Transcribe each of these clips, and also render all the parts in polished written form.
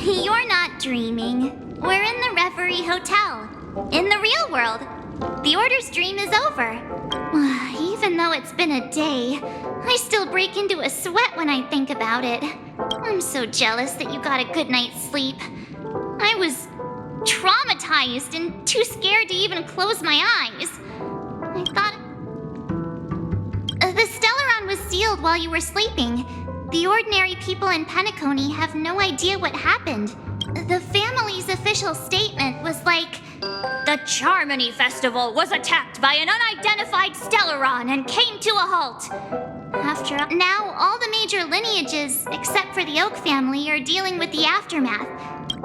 You're not dreaming. We're in the Reverie Hotel. In the real world. The Order's dream is over. Even though it's been a day, I still break into a sweat when I think about it. I'm so jealous that you got a good night's sleep. I was traumatized and too scared to even close my eyes. I thought... The Stellaron was sealed while you were sleeping. The ordinary people in Penacony have no idea what happened. The family's official statement was like... The Charmony Festival was attacked by an unidentified Stellaron and came to a halt. Now, all the major lineages, except for the Oak family, are dealing with the aftermath.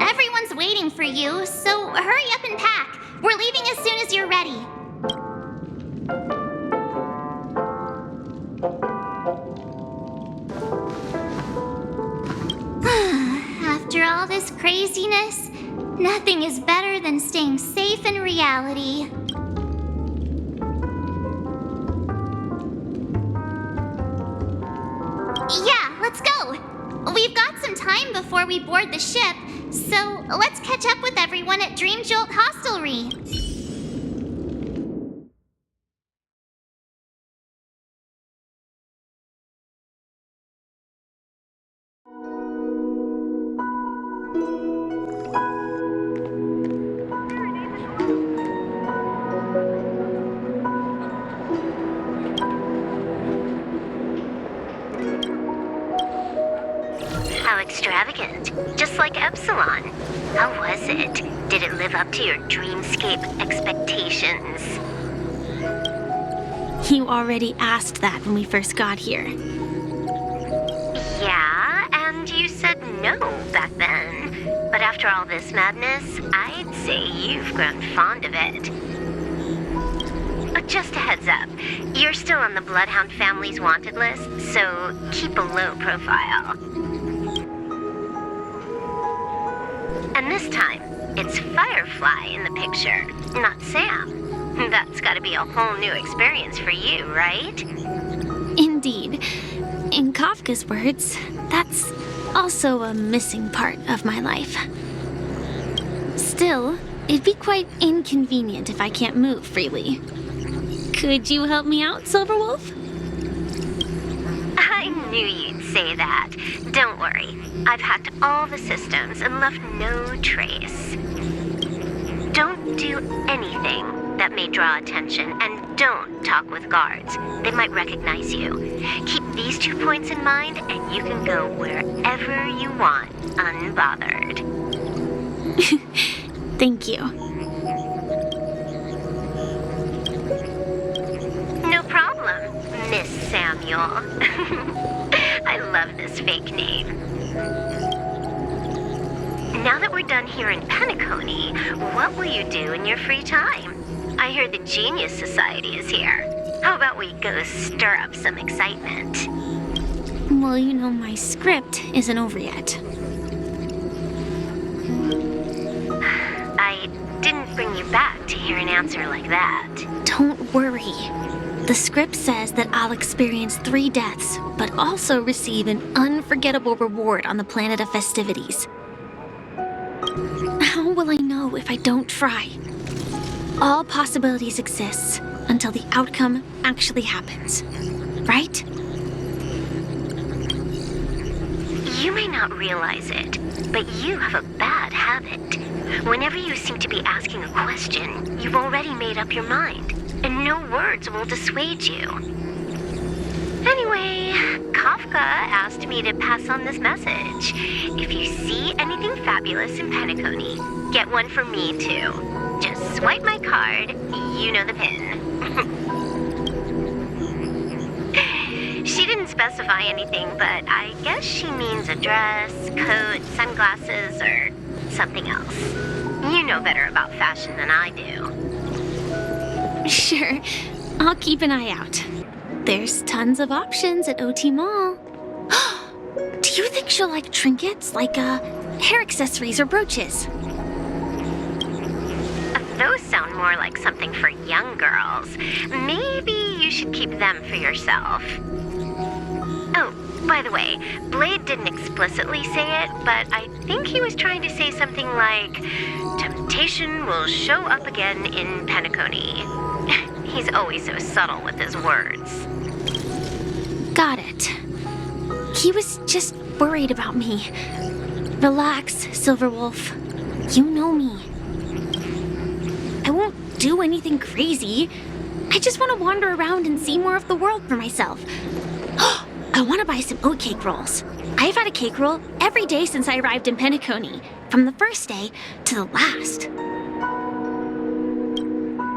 Everyone's waiting for you, so hurry up and pack. We're leaving as soon as you're ready. After all this craziness, nothing is better than staying safe in reality. Yeah, let's go. We've got some time before we board the ship, so let's catch up with everyone at Dream Jolt Hostelry. Extravagant, just like Epsilon. How was it? Did it live up to your dreamscape expectations? You already asked that when we first got here. Yeah, and you said no back then. But after all this madness, I'd say you've grown fond of it. Just a heads up, you're still on the Bloodhound family's wanted list, so keep a low profile. And this time, it's Firefly in the picture, not Sam. That's gotta be a whole new experience for you, right? Indeed. In Kafka's words, that's also a missing part of my life. Still, it'd be quite inconvenient if I can't move freely. Could you help me out, Silverwolf? I knew you'd say that. Don't worry. I've hacked all the systems and left no trace. Don't do anything that may draw attention, and don't talk with guards. They might recognize you. Keep these 2 points in mind, and you can go wherever you want, unbothered. Thank you. No problem, Miss Samuel. I love this fake name. Now that we're done here in Penacony, what will you do in your free time? I heard the Genius Society is here. How about we go stir up some excitement? Well, you know my script isn't over yet. I didn't bring you back to hear an answer like that. Don't worry. The script says that I'll experience 3 deaths, but also receive an unforgettable reward on the planet of festivities. How will I know if I don't try? All possibilities exist until the outcome actually happens, right? You may not realize it, but you have a bad habit. Whenever you seem to be asking a question, you've already made up your mind, and no words will dissuade you. Anyway, Kafka asked me to pass on this message. If you see anything fabulous in Penacony, get one for me too. Just swipe my card, you know the pin. She didn't specify anything, but I guess she means a dress, coat, sunglasses, or something else. You know better about fashion than I do. Sure, I'll keep an eye out. There's tons of options at OT Mall. Do you think she'll like trinkets, like hair accessories or brooches? Those sound more like something for young girls. Maybe you should keep them for yourself. Oh, By the way, Blade didn't explicitly say it, but I think he was trying to say something like, temptation will show up again in Penacony. He's always so subtle with his words. Got it. He was just worried about me. Relax, Silverwolf. You know me. I won't do anything crazy. I just want to wander around and see more of the world for myself. I want to buy some oatcake rolls. I've had a cake roll every day since I arrived in Penacony, from the first day to the last.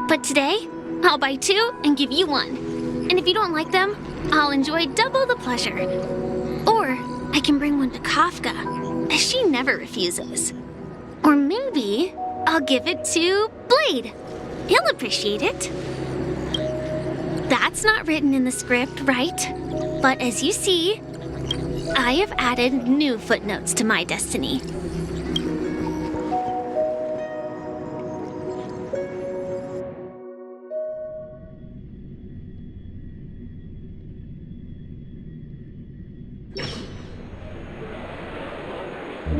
But today, I'll buy 2 and give you 1. And if you don't like them, I'll enjoy double the pleasure. Or I can bring one to Kafka, as she never refuses. Or maybe I'll give it to Blade. He'll appreciate it. That's not written in the script, right? But as you see, I have added new footnotes to my destiny.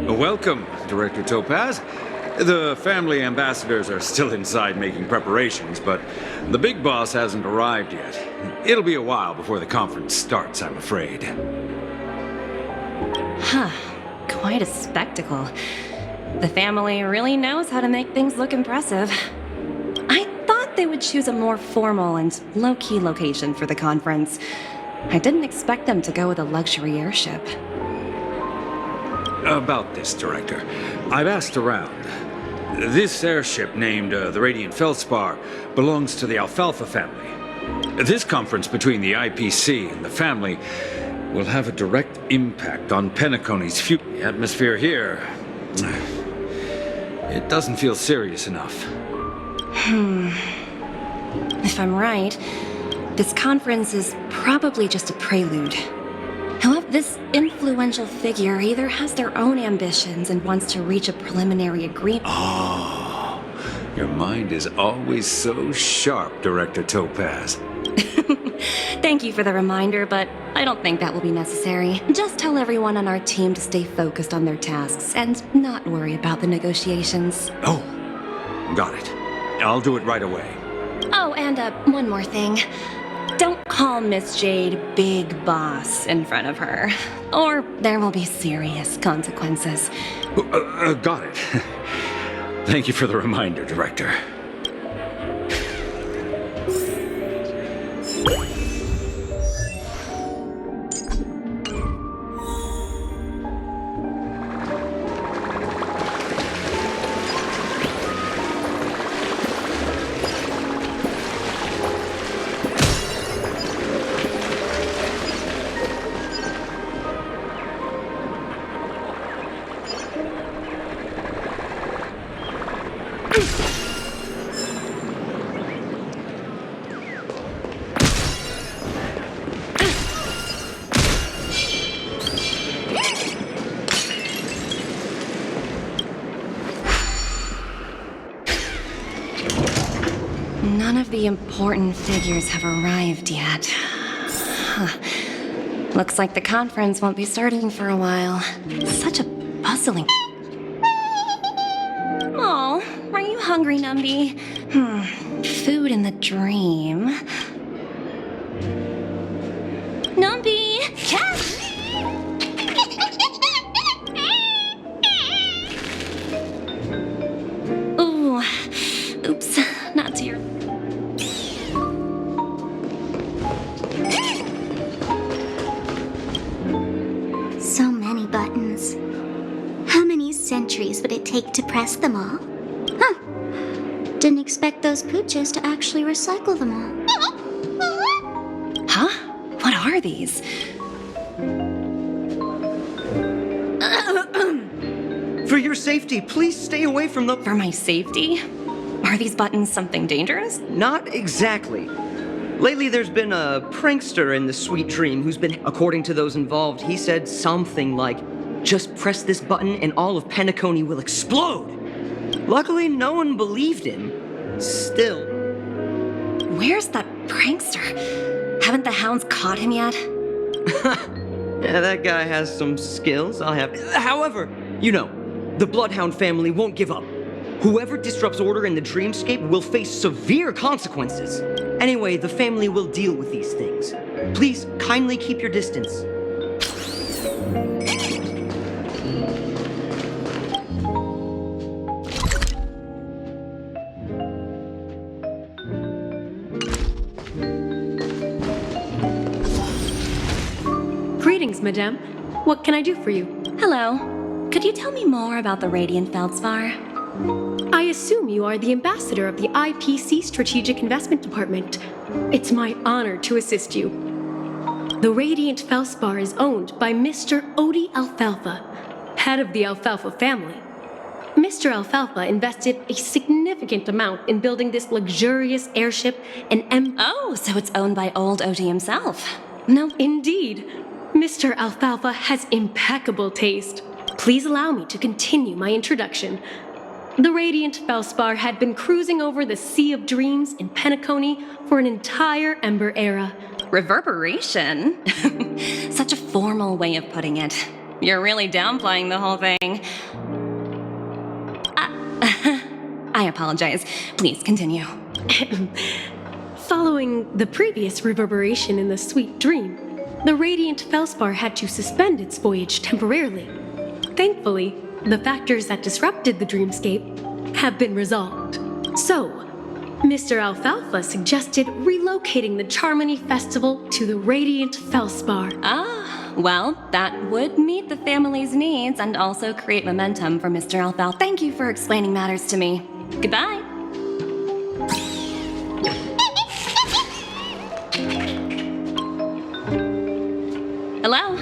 Welcome, Director Topaz. The family ambassadors are still inside making preparations, but the big boss hasn't arrived yet. It'll be a while before the conference starts, I'm afraid. Huh. Quite a spectacle. The family really knows how to make things look impressive. I thought they would choose a more formal and low-key location for the conference. I didn't expect them to go with a luxury airship. About this, Director. I've asked around. This airship, named the Radiant Feldspar, belongs to the Alfalfa family. This conference between the IPC and the family will have a direct impact on Penacony's future. The atmosphere here, it doesn't feel serious enough. If I'm right, this conference is probably just a prelude. However, this influential figure either has their own ambitions and wants to reach a preliminary agreement. Oh, your mind is always so sharp, Director Topaz. Thank you for the reminder, but I don't think that will be necessary. Just tell everyone on our team to stay focused on their tasks and not worry about the negotiations. Oh, got it. I'll do it right away. Oh, and one more thing. Don't call Miss Jade Big Boss in front of her, or there will be serious consequences. Got it. Thank you for the reminder, Director. None of the important figures have arrived yet. Huh. Looks like the conference won't be starting for a while. Such a bustling... Oh, are you hungry, Numby? Food in the dream. Numby! Cat! Ooh, oops, not to your... So many buttons. How many centuries would it take to press them all? Huh. Didn't expect those pooches to actually recycle them all. Huh? What are these? For your safety, please stay away from the... For my safety? Are these buttons something dangerous? Not exactly. Lately, there's been a prankster in the Sweet Dream who's been, according to those involved, he said something like, just press this button and all of Penacony will explode. Luckily, no one believed him. Still. Where's that prankster? Haven't the hounds caught him yet? That guy has some skills, I'll have. However, the Bloodhound family won't give up. Whoever disrupts order in the dreamscape will face severe consequences. Anyway, the family will deal with these things. Please kindly keep your distance. Greetings, madame. What can I do for you? Hello. Could you tell me more about the Radiant Feldspar? I assume you are the ambassador of the IPC Strategic Investment Department. It's my honor to assist you. The Radiant Feldspar is owned by Mr. Odie Alfalfa, head of the Alfalfa family. Mr. Alfalfa invested a significant amount in building this luxurious airship and Oh, so it's owned by old Odie himself. No, Indeed. Mr. Alfalfa has impeccable taste. Please allow me to continue my introduction. The Radiant Feldspar had been cruising over the Sea of Dreams in Penacony for an entire Ember era. reverberation? Such a formal way of putting it. You're really downplaying the whole thing. I apologize. Please continue. Following the previous reverberation in the Sweet Dream, the Radiant Feldspar had to suspend its voyage temporarily. Thankfully, the factors that disrupted the dreamscape have been resolved. So, Mr. Alfalfa suggested relocating the Charmony Festival to the Radiant Feldspar. Well, that would meet the family's needs and also create momentum for Mr. Alfalfa. Thank you for explaining matters to me. Goodbye. Hello?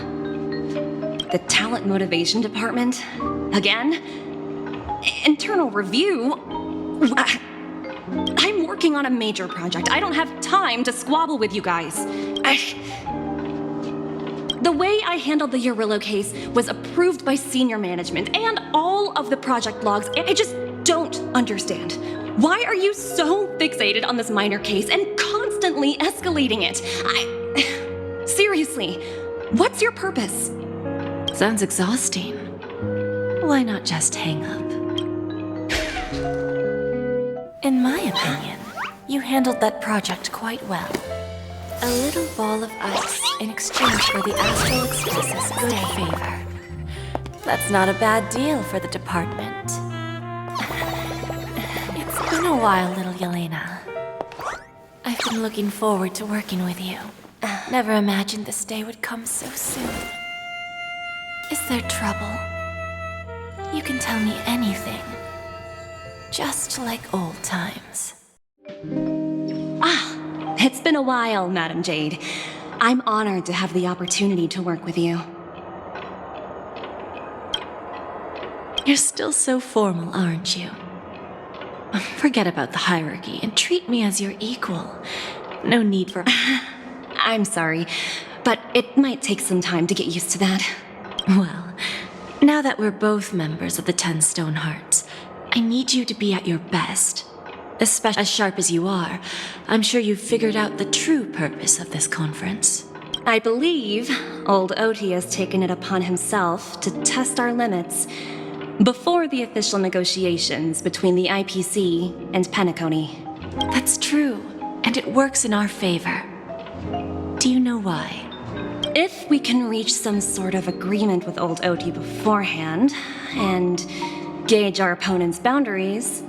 The Talent Motivation Department? Again? Internal review? I'm working on a major project. I don't have time to squabble with you guys. The way I handled the Urillo case was approved by senior management and all of the project logs. I just don't understand. Why are you so fixated on this minor case and constantly escalating it? Seriously, what's your purpose? Sounds exhausting. Why not just hang up? In my opinion, you handled that project quite well. A little ball of ice in exchange for the Astral Express's good favor. That's not a bad deal for the department. It's been a while, little Yelena. I've been looking forward to working with you. Never imagined this day would come so soon. Is there trouble? You can tell me anything. Just like old times. It's been a while, Madam Jade. I'm honored to have the opportunity to work with you. You're still so formal, aren't you? Forget about the hierarchy and treat me as your equal. No need for... I'm sorry, but it might take some time to get used to that. Well, now that we're both members of the 10 Stone Hearts, I need you to be at your best. Especially as sharp as you are, I'm sure you've figured out the true purpose of this conference. I believe old Oti has taken it upon himself to test our limits before the official negotiations between the IPC and Penacony. That's true, and it works in our favor. Do you know why? If we can reach some sort of agreement with old Oti beforehand and gauge our opponent's boundaries,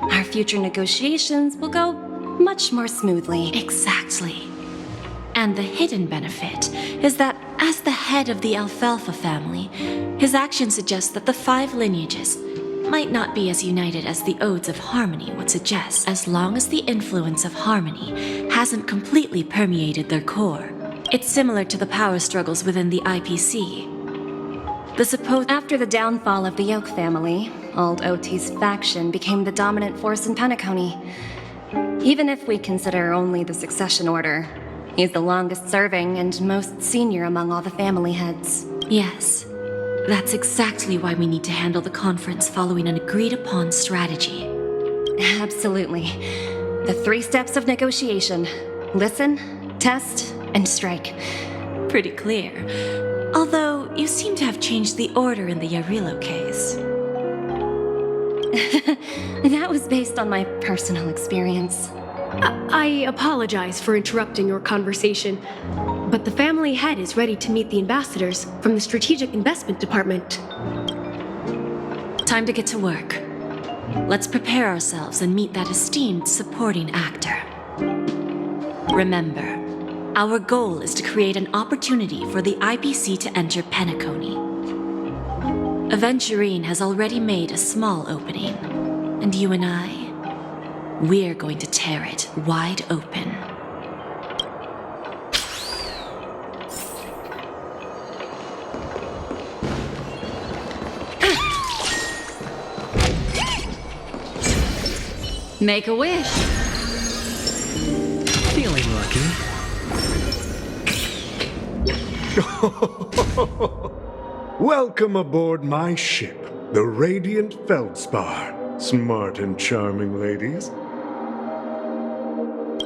our future negotiations will go much more smoothly. Exactly. And the hidden benefit is that as the head of the Alfalfa family, his actions suggest that the 5 lineages might not be as united as the Odes of Harmony would suggest, as long as the influence of Harmony hasn't completely permeated their core. It's similar to the power struggles within the IPC. After the downfall of the Yoke family, old Oti's faction became the dominant force in Penacony. Even if we consider only the succession order, he's the longest serving and most senior among all the family heads. Yes, that's exactly why we need to handle the conference following an agreed-upon strategy. Absolutely. The 3 steps of negotiation: listen, test, and strike. Pretty clear. Although, you seem to have changed the order in the Yarilo case. That was based on my personal experience. I apologize for interrupting your conversation, but the family head is ready to meet the ambassadors from the Strategic Investment Department. Time to get to work. Let's prepare ourselves and meet that esteemed supporting actor. Remember, our goal is to create an opportunity for the IPC to enter Penacony. Aventurine has already made a small opening, and you and we're going to tear it wide open. Make a wish. Feeling lucky. Welcome aboard my ship, the Radiant Feldspar. Smart and charming ladies.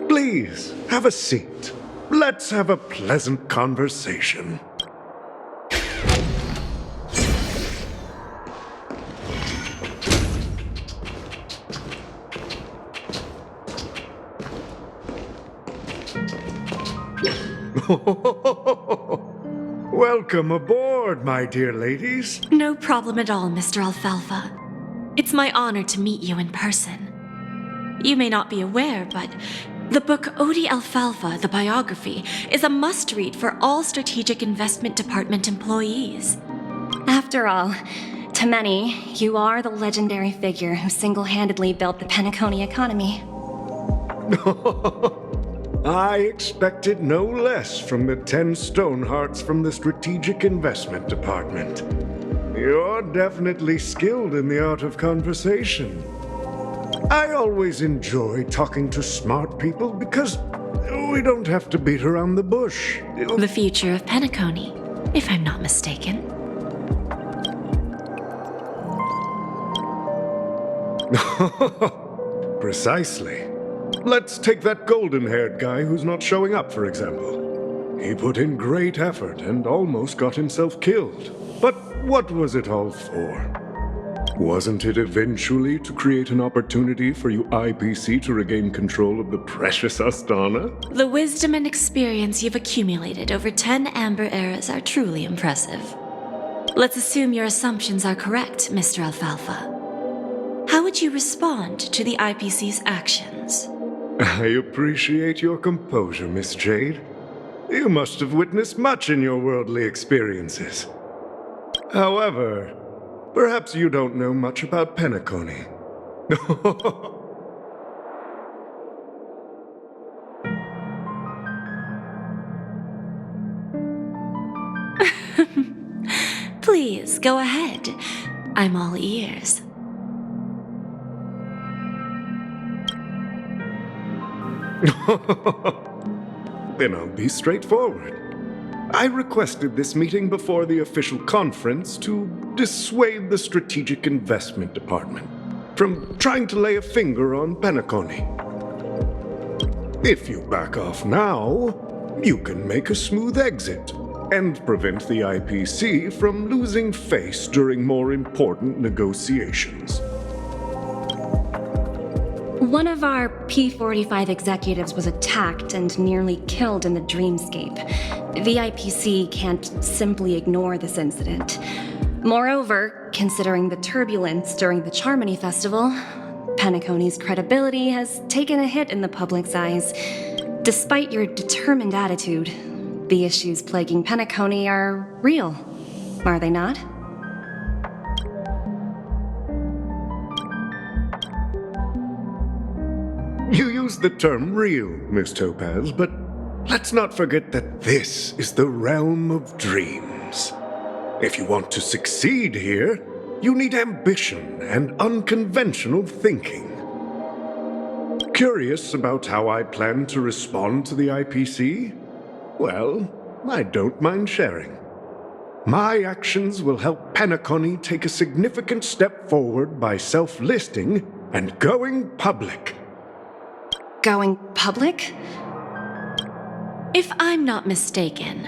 Please, have a seat. Let's have a pleasant conversation. Welcome aboard, my dear ladies. No problem at all, Mr. Alfalfa. It's my honor to meet you in person. You may not be aware, but the book Odi Alfalfa, the biography, is a must-read for all Strategic Investment Department employees. After all, to many, you are the legendary figure who single-handedly built the Penacony economy. I expected no less from the 10 Stonehearts from the Strategic Investment Department. You're definitely skilled in the art of conversation. I always enjoy talking to smart people because we don't have to beat around the bush. The future of Penacony, if I'm not mistaken. Precisely. Let's take that golden-haired guy who's not showing up, for example. He put in great effort and almost got himself killed. But what was it all for? Wasn't it eventually to create an opportunity for you IPC to regain control of the precious Astana? The wisdom and experience you've accumulated over 10 Amber Eras are truly impressive. Let's assume your assumptions are correct, Mr. Alfalfa. How would you respond to the IPC's actions? I appreciate your composure, Miss Jade. You must have witnessed much in your worldly experiences. However, perhaps you don't know much about Penacony. Please, go ahead. I'm all ears. Then I'll be straightforward. I requested this meeting before the official conference to dissuade the Strategic Investment Department from trying to lay a finger on Penacony. If you back off now, you can make a smooth exit and prevent the IPC from losing face during more important negotiations. One of our P45 executives was attacked and nearly killed in the dreamscape. The IPC can't simply ignore this incident. Moreover, considering the turbulence during the Charmony Festival, Penacony's credibility has taken a hit in the public's eyes. Despite your determined attitude, the issues plaguing Penacony are real, are they not? You use the term real, Miss Topaz, but let's not forget that this is the realm of dreams. If you want to succeed here, you need ambition and unconventional thinking. Curious about how I plan to respond to the IPC? Well, I don't mind sharing. My actions will help Penacony take a significant step forward by self-listing and going public. Going public? If I'm not mistaken,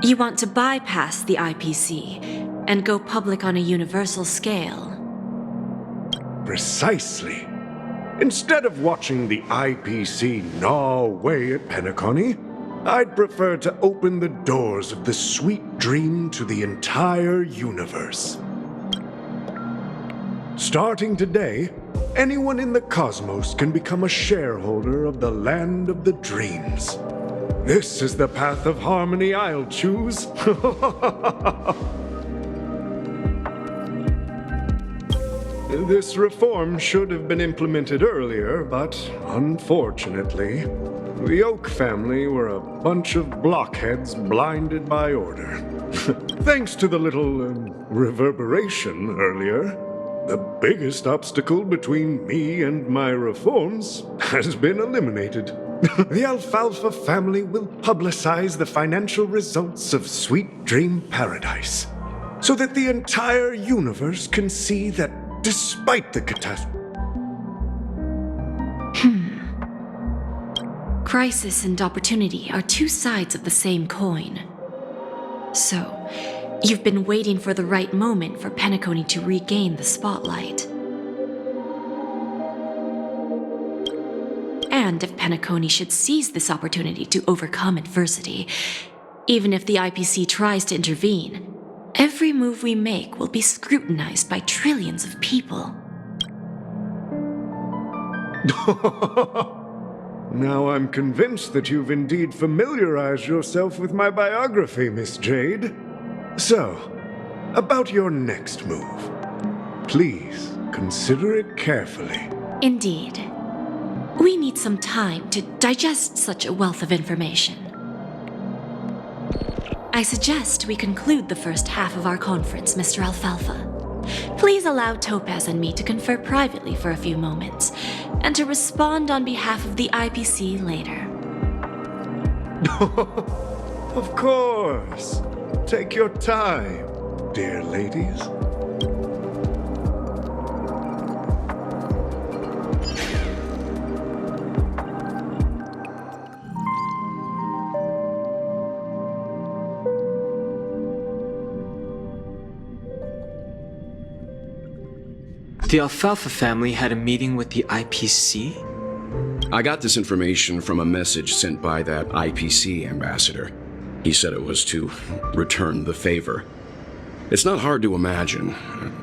You want to bypass the IPC and go public on a universal scale. Precisely. Instead of watching the IPC gnaw away at Penacony, I'd prefer to open the doors of the sweet dream to the entire universe. Starting today, anyone in the cosmos can become a shareholder of the land of the dreams. This is the path of harmony I'll choose. This reform should have been implemented earlier, but unfortunately, the Oak family were a bunch of blockheads blinded by order. Thanks to the little reverberation earlier, the biggest obstacle between me and my reforms has been eliminated. The Alfalfa family will publicize the financial results of Sweet Dream Paradise, so that the entire universe can see that despite the catastrophe... Crisis and opportunity are two sides of the same coin. So, you've been waiting for the right moment for Penacony to regain the spotlight. And if Penacony should seize this opportunity to overcome adversity, even if the IPC tries to intervene, every move we make will be scrutinized by trillions of people. Now I'm convinced that you've indeed familiarized yourself with my biography, Miss Jade. So, about your next move. Please consider it carefully. Indeed. We need some time to digest such a wealth of information. I suggest we conclude the first half of our conference, Mr. Alfalfa. Please allow Topaz and me to confer privately for a few moments, and to respond on behalf of the IPC later. Of course. Take your time, dear ladies. The Alfalfa family had a meeting with the IPC? I got this information from a message sent by that IPC ambassador. He said it was to return the favor. It's not hard to imagine.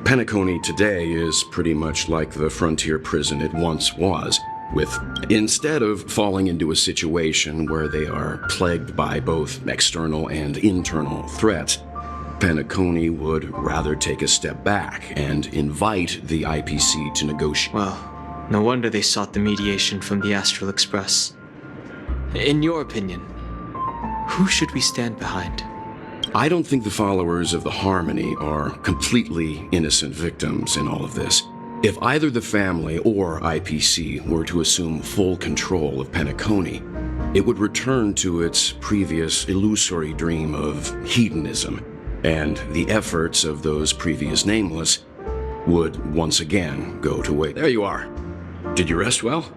Penacony today is pretty much like the frontier prison it once was, with instead of falling into a situation where they are plagued by both external and internal threats, Penacony would rather take a step back and invite the IPC to negotiate. Well, no wonder they sought the mediation from the Astral Express. In your opinion, who should we stand behind? I don't think the followers of the Harmony are completely innocent victims in all of this. If either the family or IPC were to assume full control of Penacony, it would return to its previous illusory dream of hedonism, and the efforts of those previous nameless would once again go to waste. There you are. Did you rest well?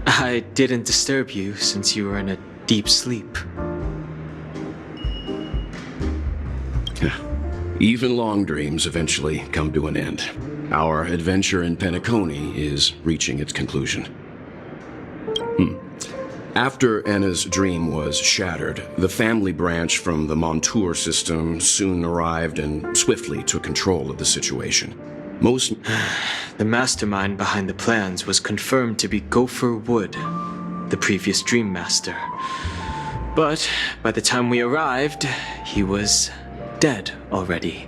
I didn't disturb you since you were in a deep sleep. Even long dreams eventually come to an end. Our adventure in Penacony is reaching its conclusion. After Anna's dream was shattered, the family branch from the Montour system soon arrived and swiftly took control of the situation. The mastermind behind the plans was confirmed to be Gopher Wood, the previous Dream Master. But by the time we arrived, he was dead already.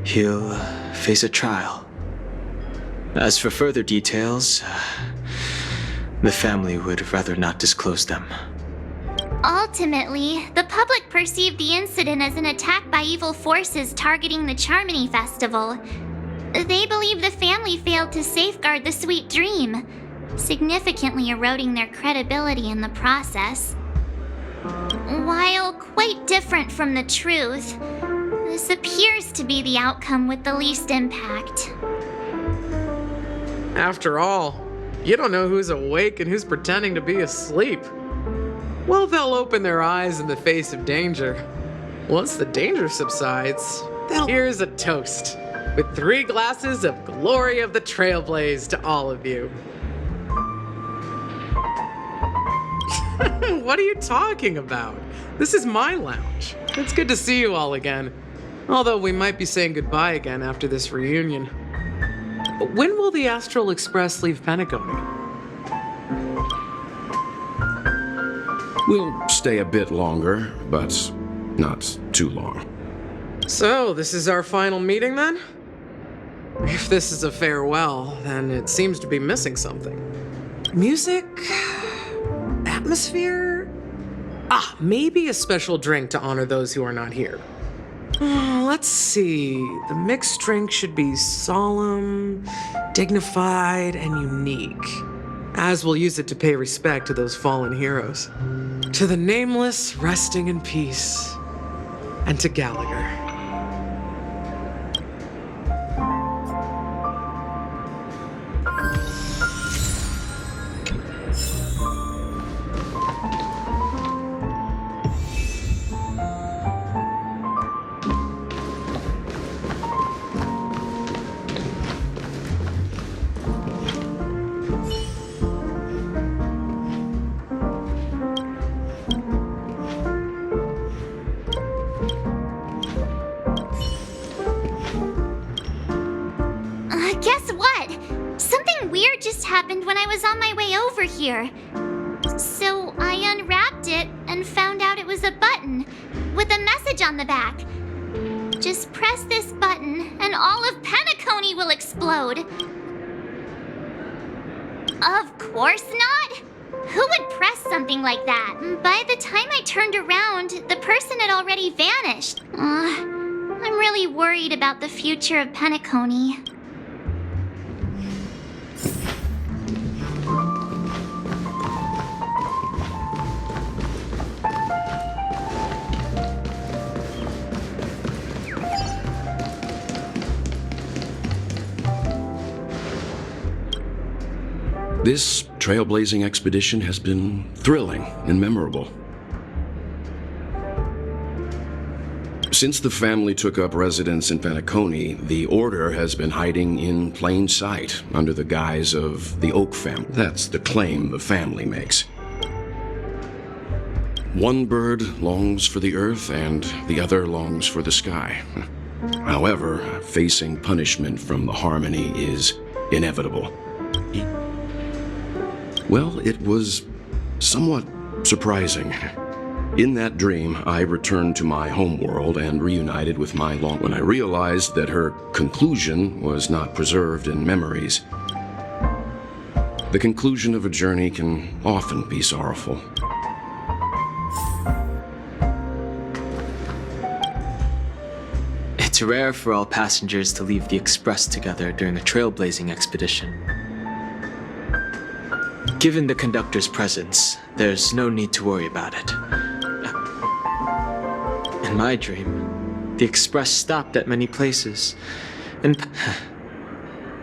He'll face a trial. As for further details, the family would rather not disclose them. Ultimately, the public perceived the incident as an attack by evil forces targeting the Charmony Festival. They believe the family failed to safeguard the Sweet Dream, significantly eroding their credibility in the process. While quite different from the truth, this appears to be the outcome with the least impact. After all, you don't know who's awake and who's pretending to be asleep. Well, they'll open their eyes in the face of danger. Once the danger subsides, here's a toast, with 3 glasses of glory of the Trailblaze to all of you. What are you talking about? This is my lounge. It's good to see you all again. Although we might be saying goodbye again after this reunion. When will the Astral Express leave Penacony? We'll stay a bit longer, but not too long. So, this is our final meeting then? If this is a farewell, then it seems to be missing something. Music? Atmosphere? Maybe a special drink to honor those who are not here. Let's see. The mixed drink should be solemn, dignified, and unique, as we'll use it to pay respect to those fallen heroes. To the nameless, resting in peace, and to Gallagher. Guess what? Something weird just happened when I was on my way over here. So I unwrapped it and found out it was a button with a message on the back. Just press this button and all of Penacony will explode. Of course not. Who would press something like that? By the time I turned around, the person had already vanished. I'm really worried about the future of Penacony. This trailblazing expedition has been thrilling and memorable. Since the family took up residence in Penacony, the Order has been hiding in plain sight under the guise of the Oak family. That's the claim the family makes. One bird longs for the earth and the other longs for the sky. However, facing punishment from the Harmony is inevitable. Well, it was somewhat surprising. In that dream, I returned to my homeworld and reunited with my long... When I realized that her conclusion was not preserved in memories. The conclusion of a journey can often be sorrowful. It's rare for all passengers to leave the Express together during a trailblazing expedition. Given the conductor's presence, there's no need to worry about it. In my dream, the Express stopped at many places, and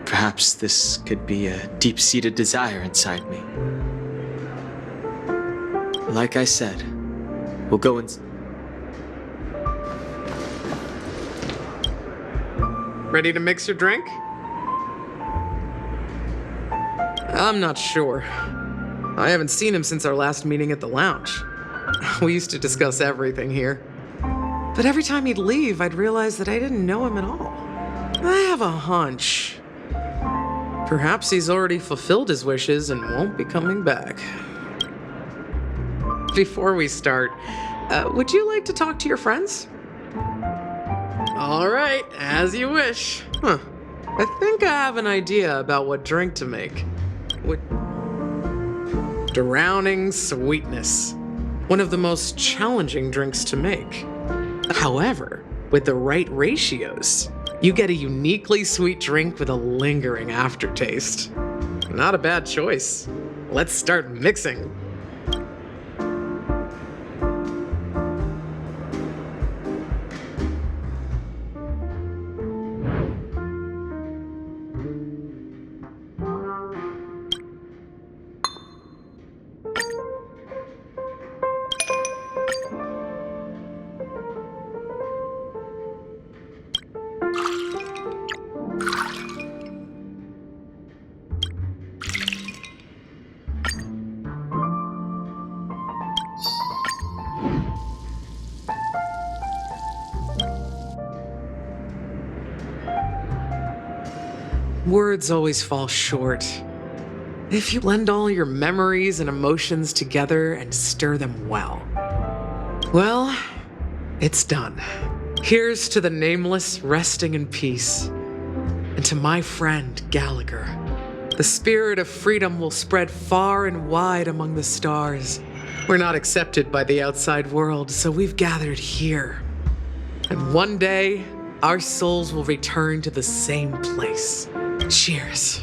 perhaps this could be a deep-seated desire inside me. Like I said, we'll go and... Ready to mix your drink? I'm not sure. I haven't seen him since our last meeting at the lounge. We used to discuss everything here. But every time he'd leave, I'd realize that I didn't know him at all. I have a hunch. Perhaps he's already fulfilled his wishes and won't be coming back. Before we start, would you like to talk to your friends? All right, as you wish. I think I have an idea about what drink to make. Drowning sweetness. One of the most challenging drinks to make. However, with the right ratios, you get a uniquely sweet drink with a lingering aftertaste. Not a bad choice. Let's start mixing. words always fall short. If you blend all your memories and emotions together and stir them well. Well, it's done. Here's to the nameless resting in peace. And to my friend Gallagher. The spirit of freedom will spread far and wide among the stars. We're not accepted by the outside world, so we've gathered here. And one day, our souls will return to the same place. Cheers.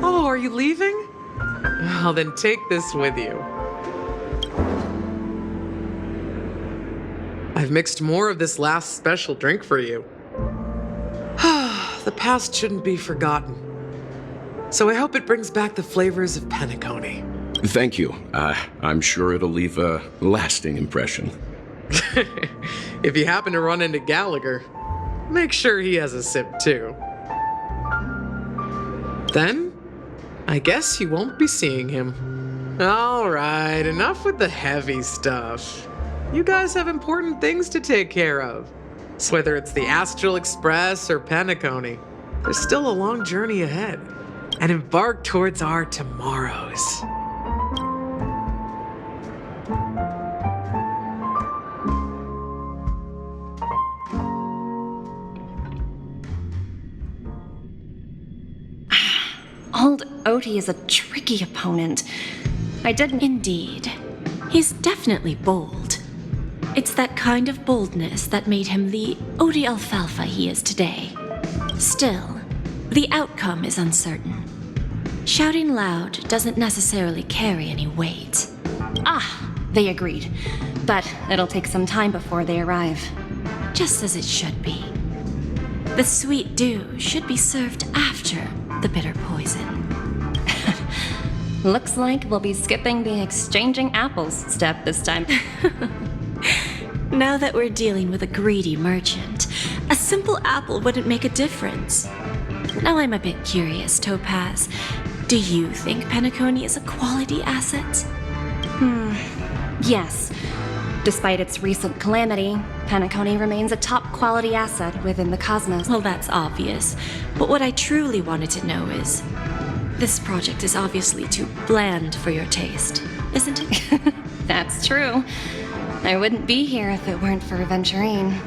Oh, are you leaving? Well, then take this with you. I've mixed more of this last special drink for you. The past shouldn't be forgotten. So I hope it brings back the flavors of Penacony. Thank you. I'm sure it'll leave a lasting impression. If you happen to run into Gallagher, make sure he has a sip too. Then, I guess you won't be seeing him. All right, enough with the heavy stuff. You guys have important things to take care of. So whether it's the Astral Express or Penacony, there's still a long journey ahead. And embark towards our tomorrows. Old Odie is a tricky opponent. I didn't... Indeed. He's definitely bold. It's that kind of boldness that made him the Odie Alfalfa he is today. Still, the outcome is uncertain. Shouting loud doesn't necessarily carry any weight. They agreed. But it'll take some time before they arrive. Just as it should be. The sweet dew should be served after the bitter poison. Looks like we'll be skipping the exchanging apples step this time. Now that we're dealing with a greedy merchant, a simple apple wouldn't make a difference. Now I'm a bit curious, Topaz. Do you think Penacony is a quality asset? Yes. Despite its recent calamity, Penacony remains a top quality asset within the cosmos. Well, that's obvious. But what I truly wanted to know is, this project is obviously too bland for your taste, isn't it? That's true. I wouldn't be here if it weren't for Aventurine.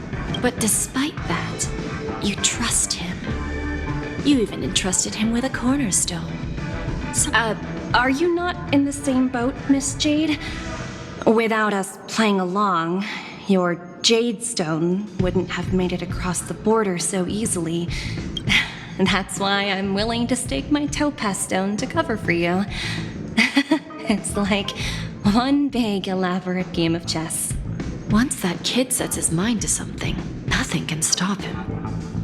But despite that, you trust him. You even entrusted him with a cornerstone. So, Are you not in the same boat, Miss Jade? Without us playing along, your Jade Stone wouldn't have made it across the border so easily. That's why I'm willing to stake my Topaz Stone to cover for you. It's like one big, elaborate game of chess. once that kid sets his mind to something, nothing can stop him.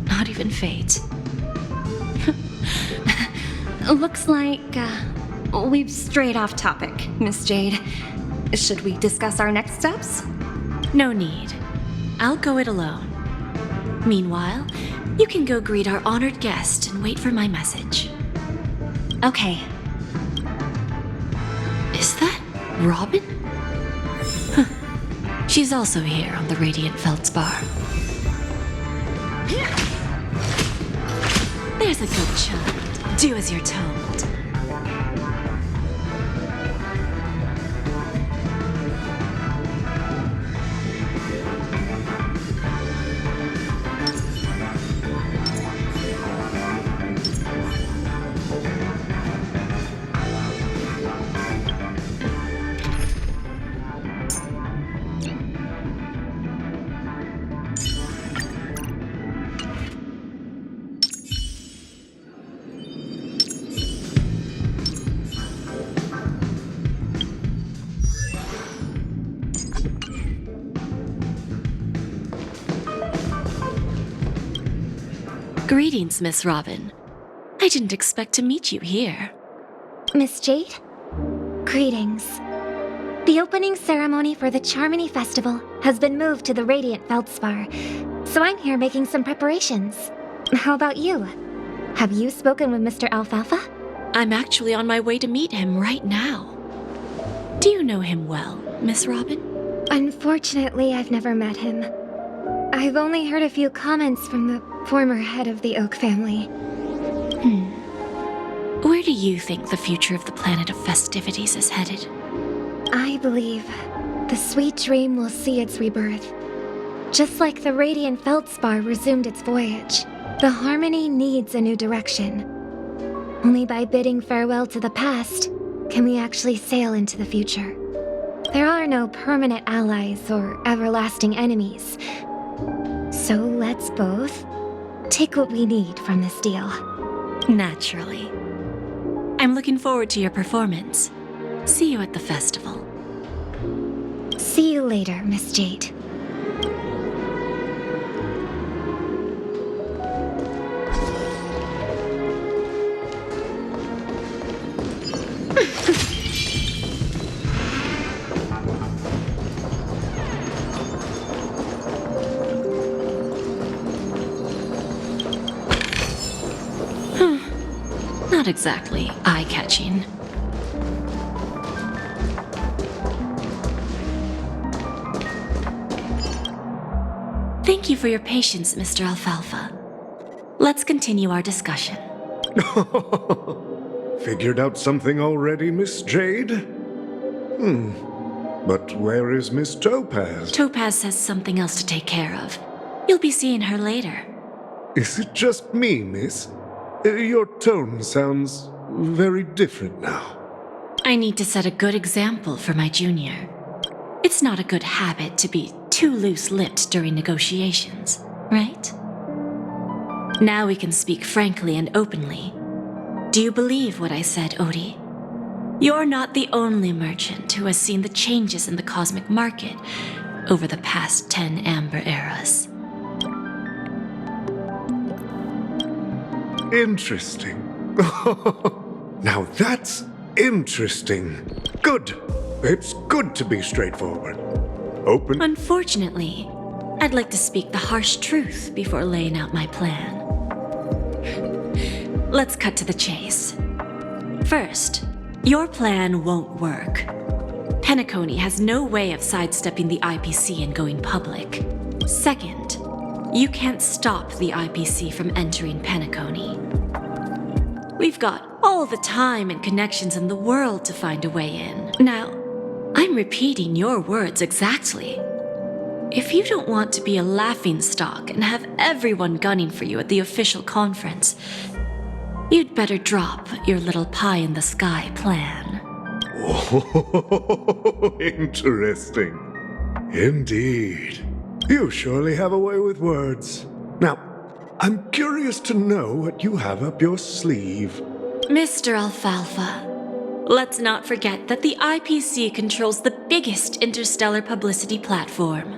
Not even fate. Looks like we've strayed off topic, Miss Jade. Should we discuss our next steps? No need. I'll go it alone. Meanwhile, you can go greet our honored guest and wait for my message. Okay. Is that Robin? Huh. She's also here on the Radiant Feldspar. There's a good child. Do as you're told. Greetings, Miss Robin. I didn't expect to meet you here. Miss Jade? Greetings. The opening ceremony for the Charmony Festival has been moved to the Radiant Feldspar, so I'm here making some preparations. How about you? Have you spoken with Mr. Alfalfa? I'm actually on my way to meet him right now. Do you know him well, Miss Robin? Unfortunately, I've never met him. I've only heard a few comments from the former head of the Oak family. Where do you think the future of the planet of festivities is headed? I believe the sweet dream will see its rebirth. Just like the Radiant Feldspar resumed its voyage, the Harmony needs a new direction. Only by bidding farewell to the past can we actually sail into the future. There are no permanent allies or everlasting enemies. So let's both take what we need from this deal. Naturally. I'm looking forward to your performance. See you at the festival. See you later, Miss Jade. Not exactly eye-catching. Thank you for your patience, Mr. Alfalfa. Let's continue our discussion. Figured out something already, Miss Jade? But where is Miss Topaz? Topaz has something else to take care of. You'll be seeing her later. Is it just me, miss? Your tone sounds very different now. I need to set a good example for my junior. It's not a good habit to be too loose-lipped during negotiations, right? Now we can speak frankly and openly. Do you believe what I said, Odie? You're not the only merchant who has seen the changes in the cosmic market over the past 10 Amber Eras. Interesting. Now that's interesting. Good. It's good to be straightforward. Open. Unfortunately, I'd like to speak the harsh truth before laying out my plan. Let's cut to the chase. First, your plan won't work. Penacony has no way of sidestepping the IPC and going public. Second, you can't stop the IPC from entering Penacony. We've got all the time and connections in the world to find a way in. Now, I'm repeating your words exactly. If you don't want to be a laughingstock and have everyone gunning for you at the official conference, you'd better drop your little pie-in-the-sky plan. Oh, interesting. Indeed. You surely have a way with words. Now, I'm curious to know what you have up your sleeve. Mr. Alfalfa, let's not forget that the IPC controls the biggest interstellar publicity platform.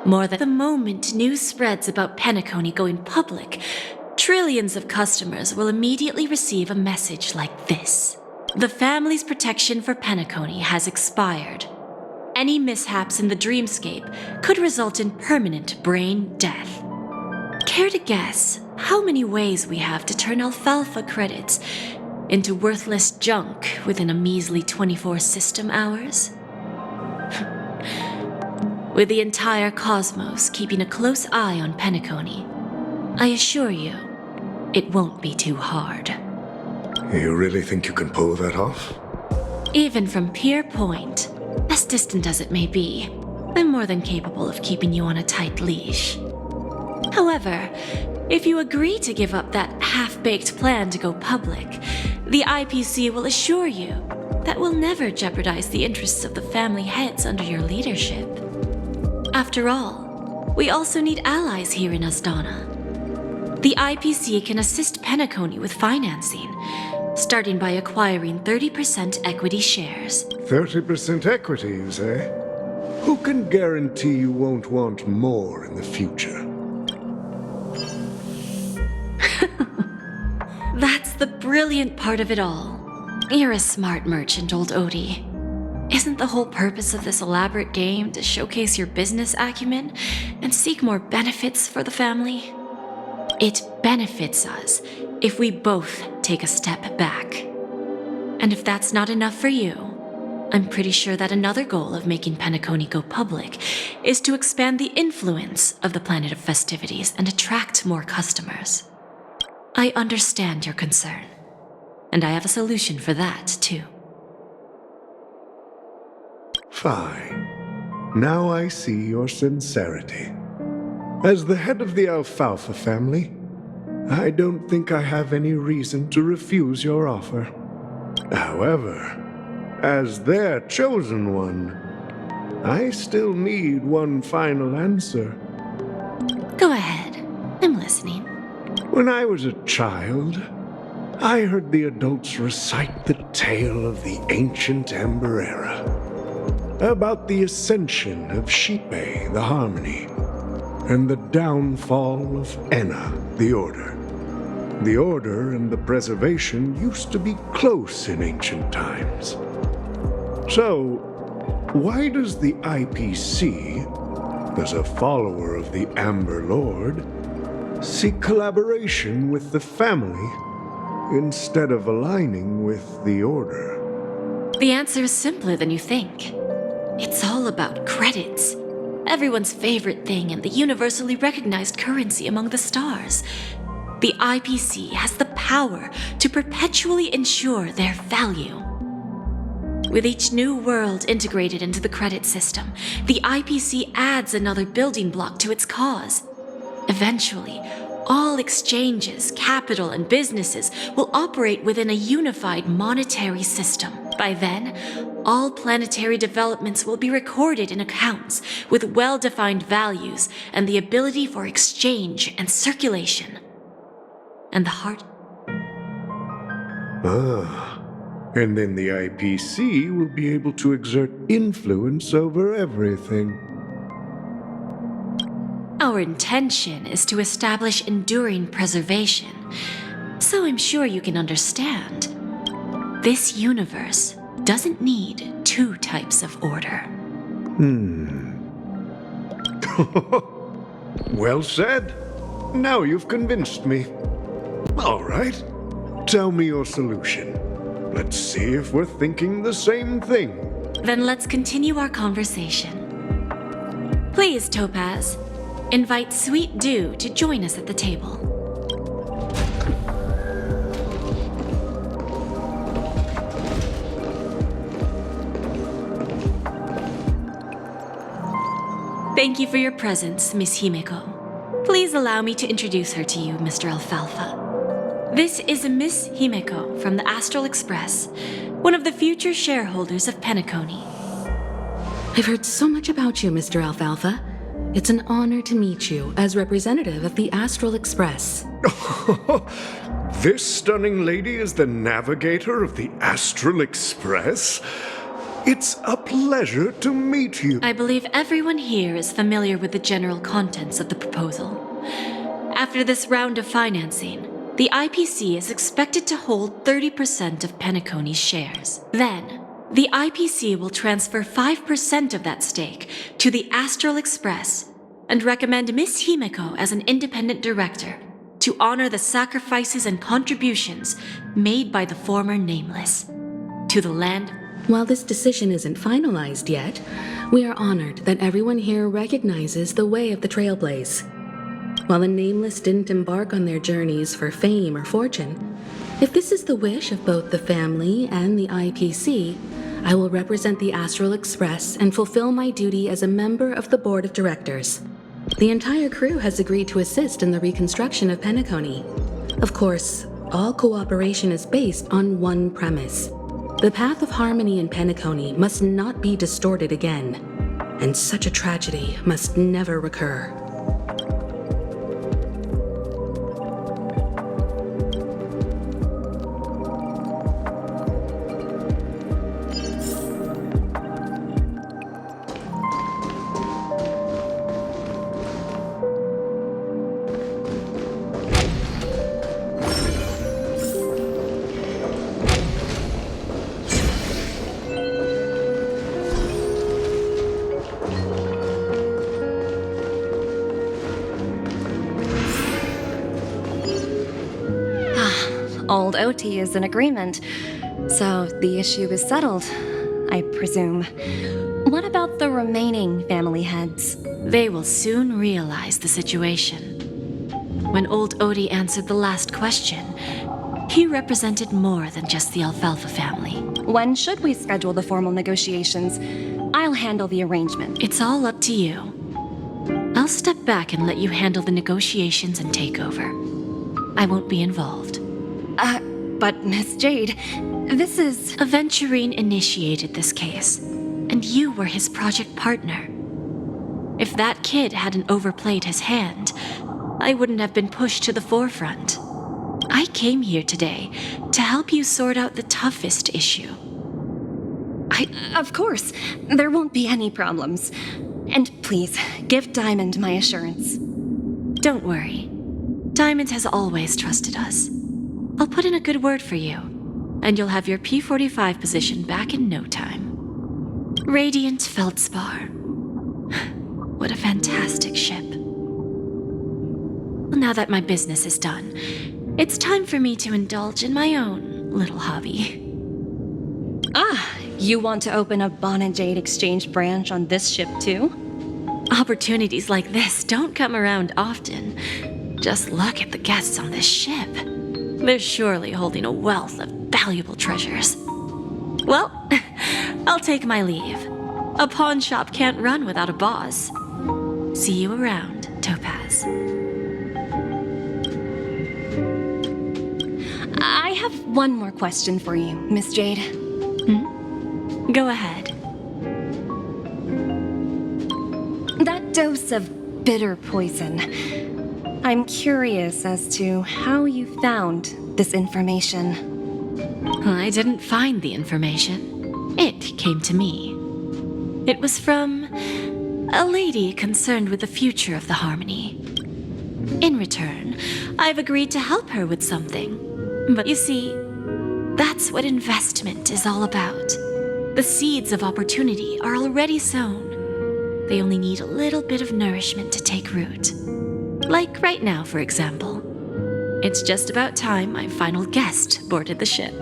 More than the moment news spreads about Penacony going public, trillions of customers will immediately receive a message like this. The family's protection for Penacony has expired. Any mishaps in the dreamscape could result in permanent brain death. Care to guess how many ways we have to turn alfalfa credits into worthless junk within a measly 24 system hours? With the entire cosmos keeping a close eye on Penacony, I assure you, it won't be too hard. You really think you can pull that off? Even from Pier Point, as distant as it may be, I'm more than capable of keeping you on a tight leash. However, if you agree to give up that half-baked plan to go public, the IPC will assure you that we'll never jeopardize the interests of the family heads under your leadership. After all, we also need allies here in Asdana. The IPC can assist Penacony with financing, starting by acquiring 30% equity shares. 30% equity, you say? Who can guarantee you won't want more in the future? brilliant part of it all. You're a smart merchant, old Odie. Isn't the whole purpose of this elaborate game to showcase your business acumen and seek more benefits for the family? It benefits us if we both take a step back. And if that's not enough for you, I'm pretty sure that another goal of making Penacony go public is to expand the influence of the Planet of Festivities and attract more customers. I understand your concern, and I have a solution for that, too. Fine. Now I see your sincerity. As the head of the Alfalfa family, I don't think I have any reason to refuse your offer. However, as their chosen one, I still need one final answer. Go ahead. I'm listening. When I was a child, I heard the adults recite the tale of the ancient Ember Era, about the ascension of Shipe, the Harmony, and the downfall of Enna, the Order. The Order and the Preservation used to be close in ancient times. So, why does the IPC, as a follower of the Amber Lord, seek collaboration with the family instead of aligning with the Order? The answer is simpler than you think. It's all about credits. Everyone's favorite thing and the universally recognized currency among the stars. The IPC has the power to perpetually ensure their value. With each new world integrated into the credit system, the IPC adds another building block to its cause. Eventually, all exchanges, capital, and businesses will operate within a unified monetary system. By then, all planetary developments will be recorded in accounts with well-defined values and the ability for exchange and circulation. And the heart... And then the IPC will be able to exert influence over everything. Our intention is to establish enduring preservation, so I'm sure you can understand. This universe doesn't need two types of order. Well said. Now you've convinced me. All right. Tell me your solution. Let's see if we're thinking the same thing. Then let's continue our conversation. Please, Topaz, invite Sweet Dew to join us at the table. Thank you for your presence, Miss Himeko. Please allow me to introduce her to you, Mr. Alfalfa. This is Miss Himeko from the Astral Express, one of the future shareholders of Penacony. I've heard so much about you, Mr. Alfalfa. It's an honor to meet you as representative of the Astral Express. This stunning lady is the navigator of the Astral Express? It's a pleasure to meet you. I believe everyone here is familiar with the general contents of the proposal. After this round of financing, the IPC is expected to hold 30% of Penacony's shares. Then, the IPC will transfer 5% of that stake to the Astral Express and recommend Miss Himeko as an independent director to honor the sacrifices and contributions made by the former Nameless to the land. While this decision isn't finalized yet, we are honored that everyone here recognizes the way of the Trailblaze. While the Nameless didn't embark on their journeys for fame or fortune, if this is the wish of both the family and the IPC, I will represent the Astral Express and fulfill my duty as a member of the board of directors. The entire crew has agreed to assist in the reconstruction of Penacony. Of course, all cooperation is based on one premise. The path of harmony in Penacony must not be distorted again, and such a tragedy must never recur. Old OT is in agreement, so the issue is settled, I presume. What about the remaining family heads? They will soon realize the situation. When old Odie answered the last question, he represented more than just the Alfalfa family. When should we schedule the formal negotiations? I'll handle the arrangement. It's all up to you. I'll step back and let you handle the negotiations and take over. I won't be involved. But Miss Jade, this is... Aventurine initiated this case, and you were his project partner. If that kid hadn't overplayed his hand, I wouldn't have been pushed to the forefront. I came here today to help you sort out the toughest issue. Of course, there won't be any problems. And please, give Diamond my assurance. Don't worry. Diamond has always trusted us. I'll put in a good word for you, and you'll have your P-45 position back in no time. Radiant Feldspar. What a fantastic ship. Well, now that my business is done, it's time for me to indulge in my own little hobby. You want to open a Bon and Jade exchange branch on this ship too? Opportunities like this don't come around often. Just look at the guests on this ship. They're surely holding a wealth of valuable treasures. Well, I'll take my leave. A pawn shop can't run without a boss. See you around, Topaz. I have one more question for you, Miss Jade. Go ahead. That dose of bitter poison. I'm curious as to how you found this information. I didn't find the information. It came to me. It was from a lady concerned with the future of the Harmony. In return, I've agreed to help her with something. But you see, that's what investment is all about. The seeds of opportunity are already sown. They only need a little bit of nourishment to take root. Like right now, for example. It's just about time my final guest boarded the ship.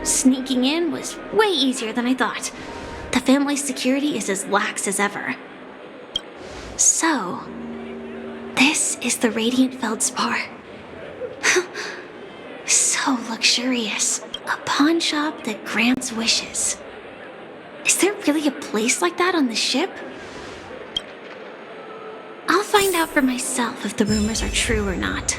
Sneaking in was way easier than I thought. The family's security is as lax as ever. So, this is the Radiant Feldspar. So luxurious. A pawn shop that grants wishes. Is there really a place like that on the ship? I'll find out for myself if the rumors are true or not.